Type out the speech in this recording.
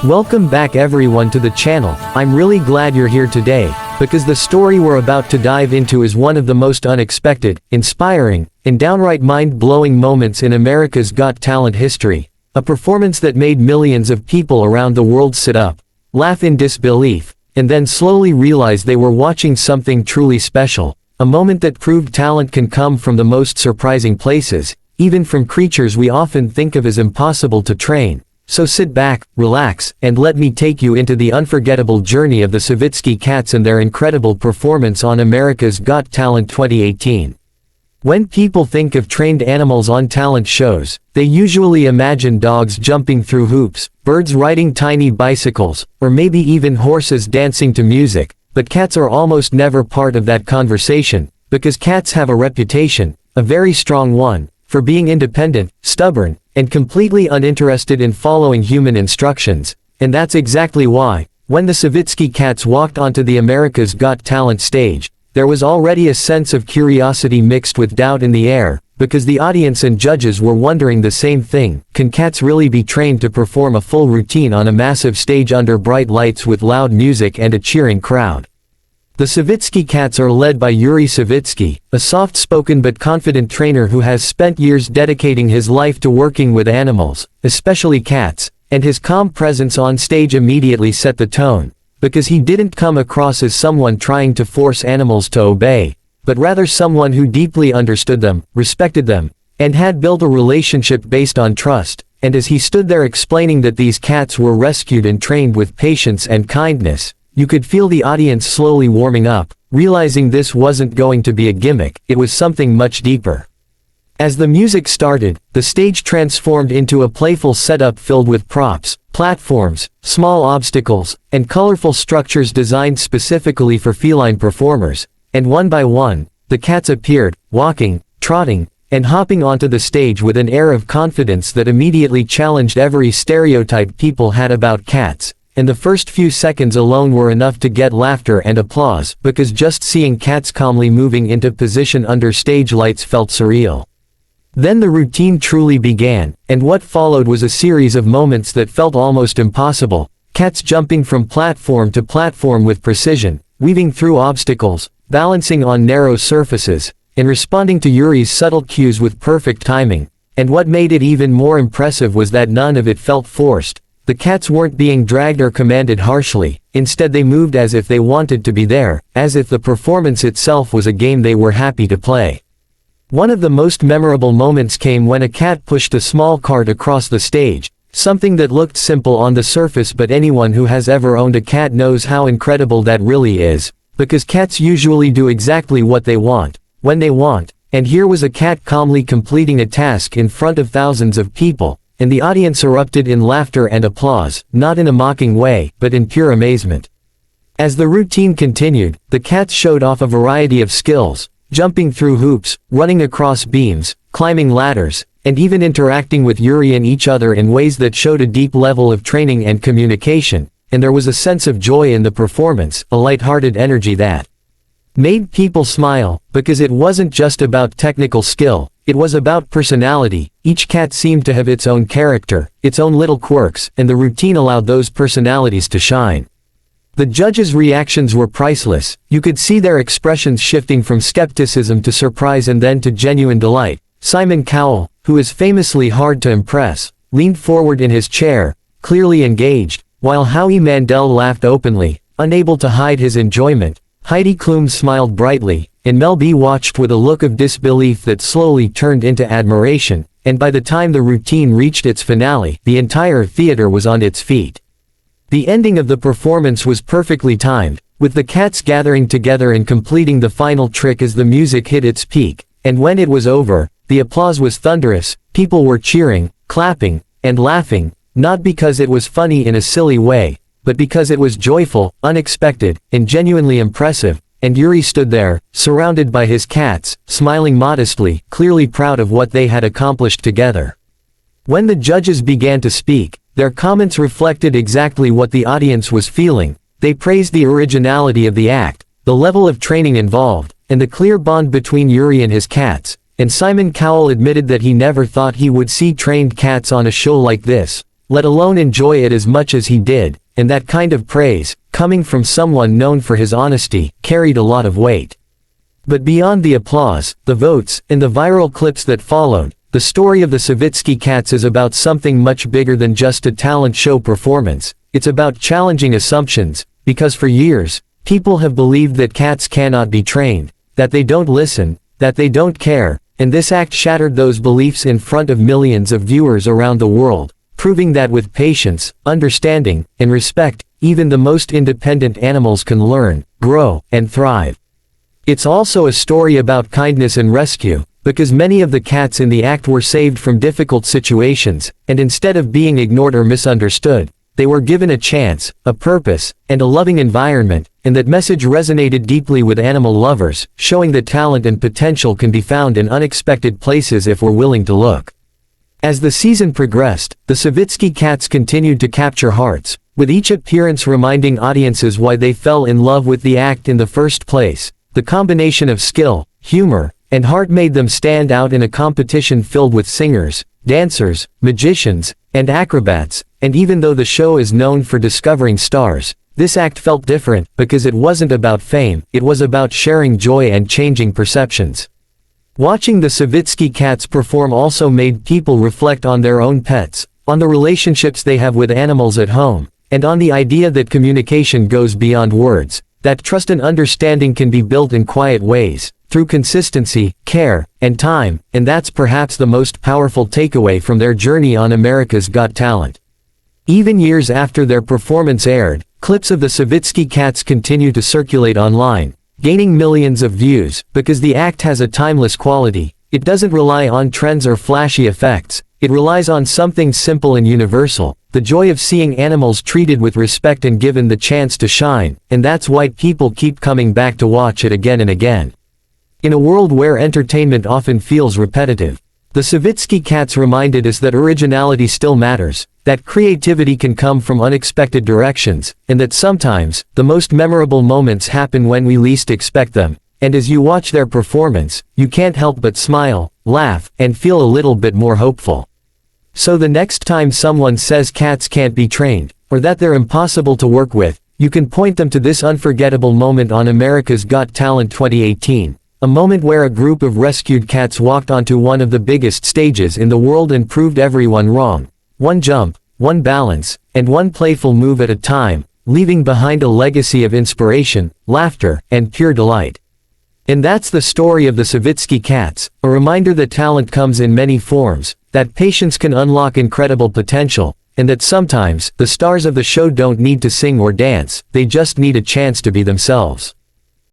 Welcome back everyone to the channel. I'm really glad you're here today, because the story we're about to dive into is one of the most unexpected, inspiring, and downright mind-blowing moments in America's Got Talent history. A performance that made millions of people around the world sit up, laugh in disbelief, and then slowly realize they were watching something truly special. A moment that proved talent can come from the most surprising places, even from creatures we often think of as impossible to train. So sit back, relax, and let me take you into the unforgettable journey of the Savitsky Cats and their incredible performance on America's Got Talent 2018. When people think of trained animals on talent shows, they usually imagine dogs jumping through hoops, birds riding tiny bicycles, or maybe even horses dancing to music, but cats are almost never part of that conversation, because cats have a reputation, a very strong one, for being independent, stubborn, and completely uninterested in following human instructions. And that's exactly why, when the Savitsky Cats walked onto the America's Got Talent stage, there was already a sense of curiosity mixed with doubt in the air, because the audience and judges were wondering the same thing: can cats really be trained to perform a full routine on a massive stage under bright lights with loud music and a cheering crowd? The Savitsky Cats are led by Yuri Savitsky, a soft-spoken but confident trainer who has spent years dedicating his life to working with animals, especially cats, and his calm presence on stage immediately set the tone, because he didn't come across as someone trying to force animals to obey, but rather someone who deeply understood them, respected them, and had built a relationship based on trust. And as he stood there explaining that these cats were rescued and trained with patience and kindness, you could feel the audience slowly warming up, realizing this wasn't going to be a gimmick, it was something much deeper. As the music started, the stage transformed into a playful setup filled with props, platforms, small obstacles, and colorful structures designed specifically for feline performers, and one by one, the cats appeared, walking, trotting, and hopping onto the stage with an air of confidence that immediately challenged every stereotype people had about cats. And the first few seconds alone were enough to get laughter and applause, because just seeing cats calmly moving into position under stage lights felt surreal. Then the routine truly began, and what followed was a series of moments that felt almost impossible: cats jumping from platform to platform with precision, weaving through obstacles, balancing on narrow surfaces, and responding to Yuri's subtle cues with perfect timing. And what made it even more impressive was that none of it felt forced. The cats weren't being dragged or commanded harshly, instead they moved as if they wanted to be there, as if the performance itself was a game they were happy to play. One of the most memorable moments came when a cat pushed a small cart across the stage, something that looked simple on the surface, but anyone who has ever owned a cat knows how incredible that really is, because cats usually do exactly what they want, when they want, and here was a cat calmly completing a task in front of thousands of people. And the audience erupted in laughter and applause, not in a mocking way, but in pure amazement. As the routine continued, the cats showed off a variety of skills, jumping through hoops, running across beams, climbing ladders, and even interacting with Yuri and each other in ways that showed a deep level of training and communication. And there was a sense of joy in the performance, a light-hearted energy that made people smile, because it wasn't just about technical skill, it was about personality. Each cat seemed to have its own character, its own little quirks, and the routine allowed those personalities to shine. The judges' reactions were priceless. You could see their expressions shifting from skepticism to surprise and then to genuine delight. Simon Cowell, who is famously hard to impress, leaned forward in his chair, clearly engaged, while Howie Mandel laughed openly, unable to hide his enjoyment. Heidi Klum smiled brightly, and Mel B watched with a look of disbelief that slowly turned into admiration, and by the time the routine reached its finale, the entire theater was on its feet. The ending of the performance was perfectly timed, with the cats gathering together and completing the final trick as the music hit its peak, and when it was over, the applause was thunderous. People were cheering, clapping, and laughing, not because it was funny in a silly way, but because it was joyful, unexpected, and genuinely impressive. And Yuri stood there, surrounded by his cats, smiling modestly, clearly proud of what they had accomplished together. When the judges began to speak, their comments reflected exactly what the audience was feeling. They praised the originality of the act, the level of training involved, and the clear bond between Yuri and his cats. And Simon Cowell admitted that he never thought he would see trained cats on a show like this, let alone enjoy it as much as he did, and that kind of praise, coming from someone known for his honesty, carried a lot of weight. But beyond the applause, the votes, and the viral clips that followed, the story of the Savitsky Cats is about something much bigger than just a talent show performance. It's about challenging assumptions, because for years, people have believed that cats cannot be trained, that they don't listen, that they don't care, and this act shattered those beliefs in front of millions of viewers around the world, proving that with patience, understanding, and respect, even the most independent animals can learn, grow, and thrive. It's also a story about kindness and rescue, because many of the cats in the act were saved from difficult situations, and instead of being ignored or misunderstood, they were given a chance, a purpose, and a loving environment, and that message resonated deeply with animal lovers, showing that talent and potential can be found in unexpected places if we're willing to look. As the season progressed, the Savitsky Cats continued to capture hearts, with each appearance reminding audiences why they fell in love with the act in the first place. The combination of skill, humor, and heart made them stand out in a competition filled with singers, dancers, magicians, and acrobats, and even though the show is known for discovering stars, this act felt different, because it wasn't about fame, it was about sharing joy and changing perceptions. Watching the Savitsky Cats perform also made people reflect on their own pets, on the relationships they have with animals at home, and on the idea that communication goes beyond words, that trust and understanding can be built in quiet ways, through consistency, care, and time, and that's perhaps the most powerful takeaway from their journey on America's Got Talent. Even years after their performance aired, clips of the Savitsky Cats continue to circulate online, gaining millions of views, because the act has a timeless quality. It doesn't rely on trends or flashy effects, it relies on something simple and universal, the joy of seeing animals treated with respect and given the chance to shine, and that's why people keep coming back to watch it again and again. In a world where entertainment often feels repetitive, the Savitsky Cats reminded us that originality still matters, that creativity can come from unexpected directions, and that sometimes, the most memorable moments happen when we least expect them, and as you watch their performance, you can't help but smile, laugh, and feel a little bit more hopeful. So the next time someone says cats can't be trained, or that they're impossible to work with, you can point them to this unforgettable moment on America's Got Talent 2018. A moment where a group of rescued cats walked onto one of the biggest stages in the world and proved everyone wrong. One jump, one balance, and one playful move at a time, leaving behind a legacy of inspiration, laughter, and pure delight. And that's the story of the Savitsky Cats, a reminder that talent comes in many forms, that patience can unlock incredible potential, and that sometimes, the stars of the show don't need to sing or dance, they just need a chance to be themselves.